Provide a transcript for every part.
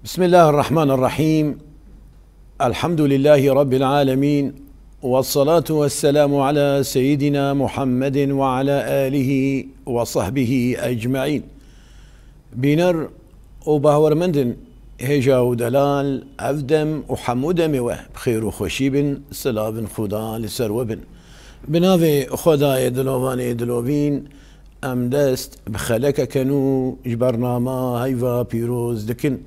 بسم الله الرحمن الرحيم. الحمد لله رب العالمين، والصلاة والسلام على سيدنا محمد وعلى آله وصحبه أجمعين. بينر وباورمندن هجا ودلال أفدم وحمودم بخير وخشيب سلاب خدا لسروبن بنافي خدا دلوان دلوبين ام دست بخلك كانوا جبرنامه هيفا بيروز دكن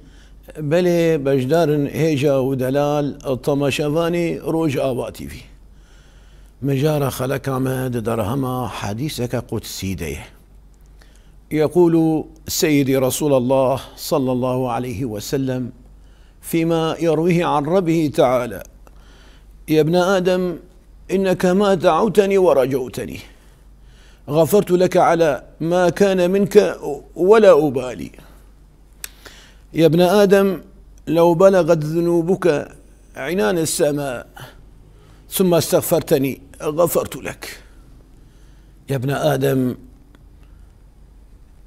بله بجدارن هيجا ودلال الطمشافاني روج آباتي في مجارة خلك عمد درهما حديثك قدسي ديه. يقول سيدي رسول الله صلى الله عليه وسلم فيما يرويه عن ربه تعالى: يا ابن آدم إنك ما دعوتني ورجوتني غفرت لك على ما كان منك ولا أبالي. يا ابن آدم لو بلغت ذنوبك عنان السماء ثم استغفرتني غفرت لك. يا ابن آدم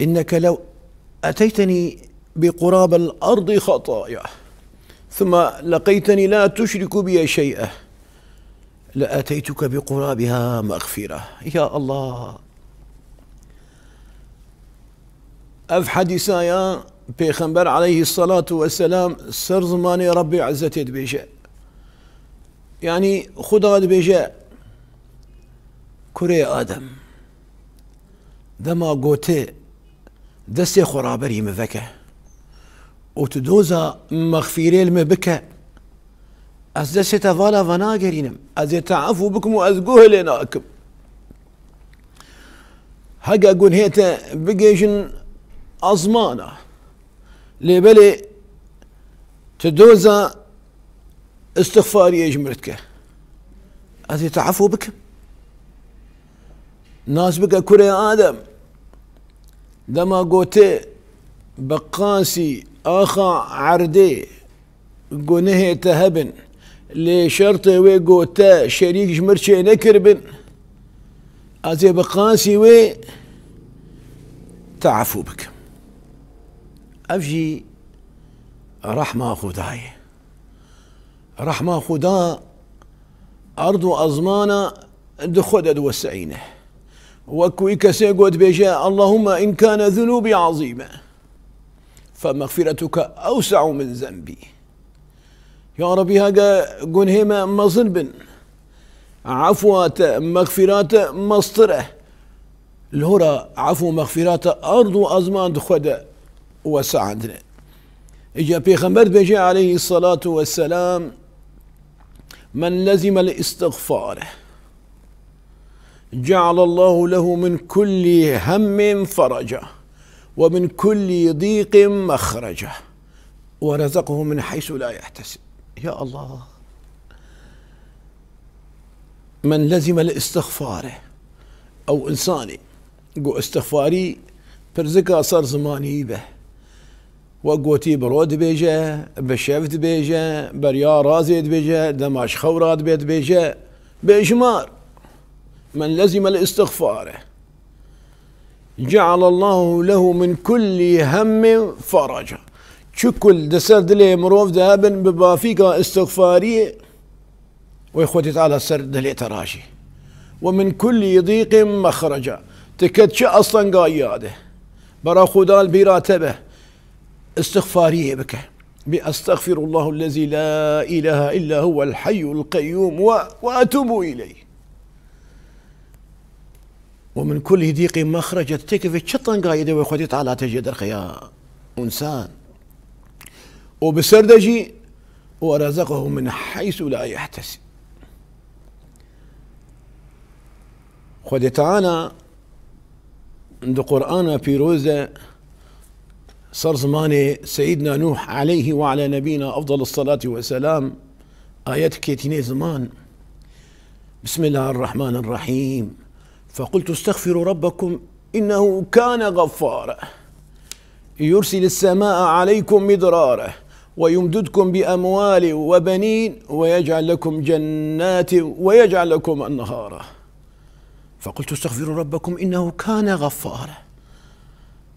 إنك لو أتيتني بقراب الأرض خطايا ثم لقيتني لا تشرك بي شيئا لأتيتك بقرابها مغفرة. يا الله أف حديثايا پیغمبر عليه الصلاة والسلام سر زماني ربي عزتي دبيجا يعني خدا دبيجا كري آدم دما قوتي دستي خرابري مذكا وتدوزا مغفيري المبكا از دستي تفالا فناقرينم از يتعفو بكم وازقوه لناكم هقا قول هيتا بقيجن أزمانه لبلي تدوزا استغفاري يجمرتك از يتعفو بكم ناس بقى كري آدم دما قوتي بقاسي آخا عردي قنه تهبن لشرطي وي قوتا شريك جمرتشي نكربن ازي بقاسي وي تعفو بك افجي رحمة خداي رحمة خدا أرض أزمانة دخدد وسعينه وكويك سيقود بجاء اللهم إن كان ذنوبي عظيمة فمغفرتك أوسع من ذنبي. يا ربي هاقا قنهما مظلبن عفوات مغفرات مصطره الهرى عفو مغفرات أرض أزمان دخد وسع عندنا. إجا بيغمبر بجاء عليه الصلاة والسلام من لزم الاستغفار جعل الله له من كل هم فرجا ومن كل ضيق مخرجا ورزقه من حيث لا يحتسب. يا الله من لزم الاستغفار أو إنساني قو استغفاري برزقا صار زماني به وقوتي برود بيجا بشفت بيجا بريا رازيد بيجا دماش خورات بيت بيجا بإجمار. من لزم الاستغفار جعل الله له من كل هم فرجا. شكل دسر دلي مروف ذهبن ببافيقا استغفاري ويخوتي تعالى سر دلي تراشي ومن كل ضيق مخرجا. تكدش أصلا قاياده برا خدال براتبه استغفاريه بك بأستغفر الله الذي لا إله إلا هو الحي القيوم وأتوب إليه. ومن كل ضيق مخرج تكفي شطن قايده ويخوتي تعالى تجد الخيا إنسان وبسردجي ورزقه من حيث لا يحتسب. خذ تعالى عند قرآن بيروزة صار زماني سيدنا نوح عليه وعلى نبينا أفضل الصلاة والسلام آيات كيتيني زمان. بسم الله الرحمن الرحيم فقلت استغفروا ربكم إنه كان غفارا يرسل السماء عليكم مدرارا ويمددكم بأموال وبنين ويجعل لكم جنات ويجعل لكم أنهارا. فقلت استغفروا ربكم إنه كان غفارا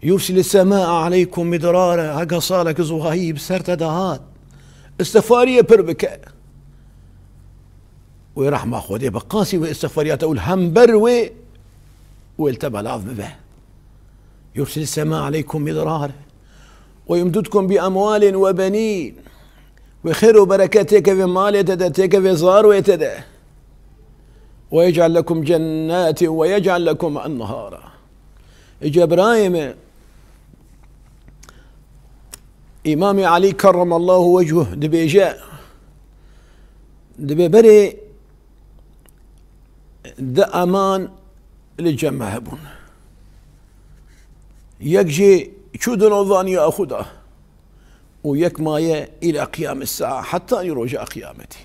يرسل السماء عليكم مدرارا هقصالك زهايب سرت دهات استغفارية بربك ويرحمة خودي بقاسي واستغفاريات أقول هم بروي والتبع لاف به. يرسل السماء عليكم مدرارا ويمددكم بأموال وبنين وخير وبركاتك في مال تدتك في صار ويتدى ويجعل لكم جنات ويجعل لكم أنهارا. إجا إبراهيم إمام علي كرم الله وجهه دبي جاء دبي بري دا أمان للجمع هبون يكجي شودن وظان يأخذه ويك مايا إلى قيام الساعة حتى يرجع قيامتي.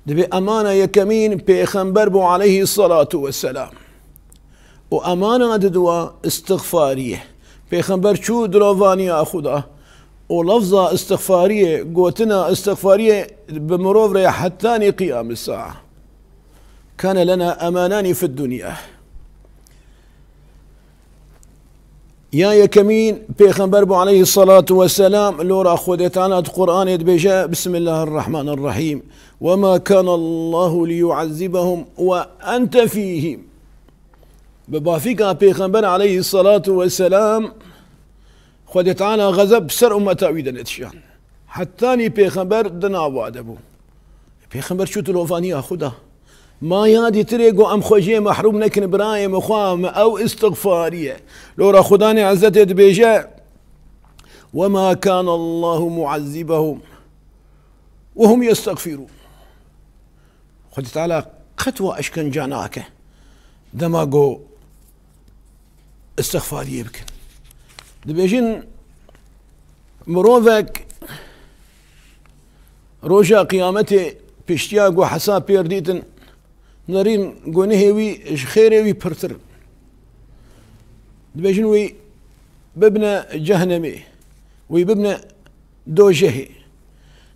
دبي أمانة يكمين بيخنبر عليه الصلاة والسلام وأمانة ددوا استغفارية بيخنبر شو دلوفاني أخذه ولفظة استغفارية قوتنا استغفارية بمروفرة حتى قيام الساعة. كان لنا أمانان في الدنيا يا يكمين بيخنبر عليه الصلاة والسلام لورا خذت عنا القرآن يدبجا بسم الله الرحمن الرحيم وما كان الله ليعذبهم وأنت فيهم. ببافيك بيخنبر عليه الصلاة والسلام خذت عنا غزب سر أمة تأويدا اتشان حتى بيخنبر دنا وادبو بيخنبر شو تلوفاني أخذها ما يادي تريقو أم خوجي محروم نكن برايم وخام أو استغفارية لورا خداني عزتي بيجا وما كان الله معذبهم وهم يستغفرون. خد تعالى قتوى أشكن جاناك دماغو استغفارية بكن دبيجين مروفك روجا قيامتي باشتياق وحساب بيرديتن نارين قونهوي خيروي برتر دبيجنوي ببنى جهنمي ويببنى دوجهي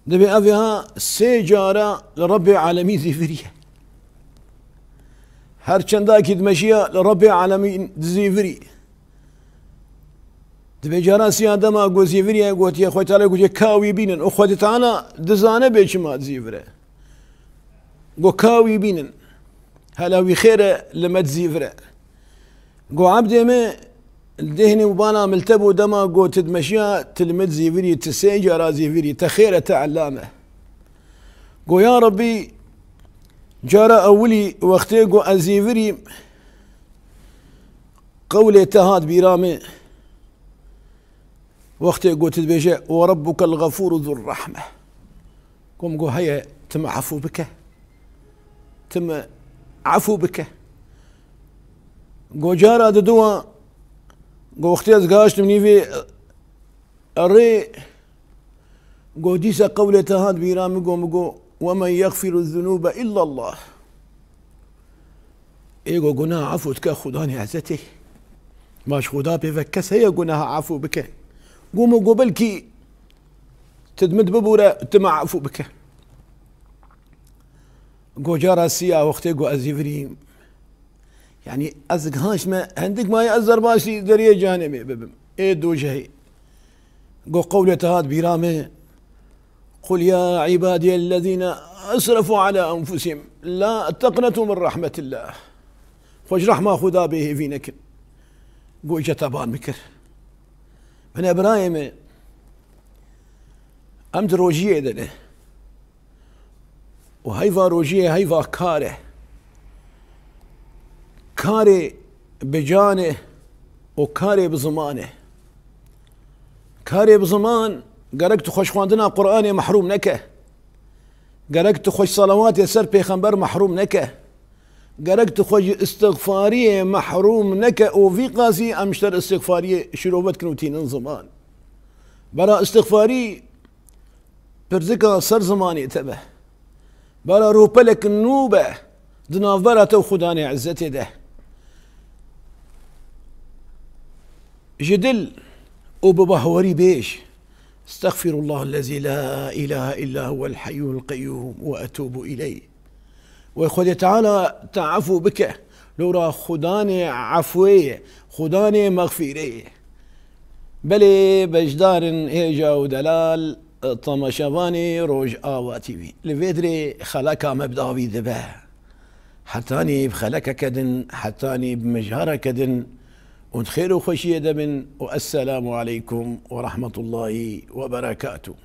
دبي أفيها سيجارة لرب العالمين زيفرية هر چنداكي دمشيا لرب العالمين زيفري دبي جارة سيادة ما قو زيفرية قوت يا خوي تعالى قو كاوي بينن أخوتي تعالى دزانة بيش ما زيفرة قو كاوي بينن هلاوي خير لما تزيفره قو عبدي ما الدهني وبانا ملتبو دما قو تدمشيا تلمد زيفري تسيجا زيفري تخيرة تعلامه قو يا ربي جارة أولي وقتي قو أزيفري قولي تهاد بيرامي وقتي قو تدبيجا وربك الغفور ذو الرحمة قوم قو هيا تم عفو بك تم عفو بك قو جارة ددوا قو اختياز قاشت مني في الري قو ديسا قولة هاد بيرامي قو ومن يغفر الذنوب إلا الله إيقو قناها عفو تكا خداني عزتي ماش خدا بفكس هي قناها عفو بك قوموا قبلكي تدمد ببورة تمع عفو بك قو جارة سيا وقتي قو أزيفريم يعني أزقهاش ما عندك ما يأزر باشي دريه جانمي ببم إيه دوجهي قو قولة هاد بيرامي قل يا عبادي الذين أسرفوا على أنفسهم لا تقنطوا من رحمة الله خوش رحمة خدا به فينك قو جتبان مكر من إبراهيم أمد روجيه دنه وهيفا روجيه هيفا كاري بجانه وكاري بزمانه كاري بزمان قرقت خوش خواندنا قرآن محروم نكه قرقت خوش صلوات يسر بيخنبر محروم نكه قرقت خوش استغفارية محروم نكه وفي قاسي أمشتر استغفارية شروبت كنوتين زمان برا استغفاري برزكا صر زماني تبه برا روبلك النوبة دنافبرة تو خداني عزتي ده جدل وببهوري بيش استغفر الله الذي لا إله إلا هو الحي القيوم وأتوب إليه ويخذ تعالى تعفو بك لورا خداني عفوية خداني مغفيرية بلي بجدارن هيجا ودلال طمشافاني روج آوا تيفي لفيدري خلقا مبداوي ذبه حتاني بخلقا كدن حتاني بمجهرة كدن ونخير وخشية دبن والسلام عليكم ورحمة الله وبركاته.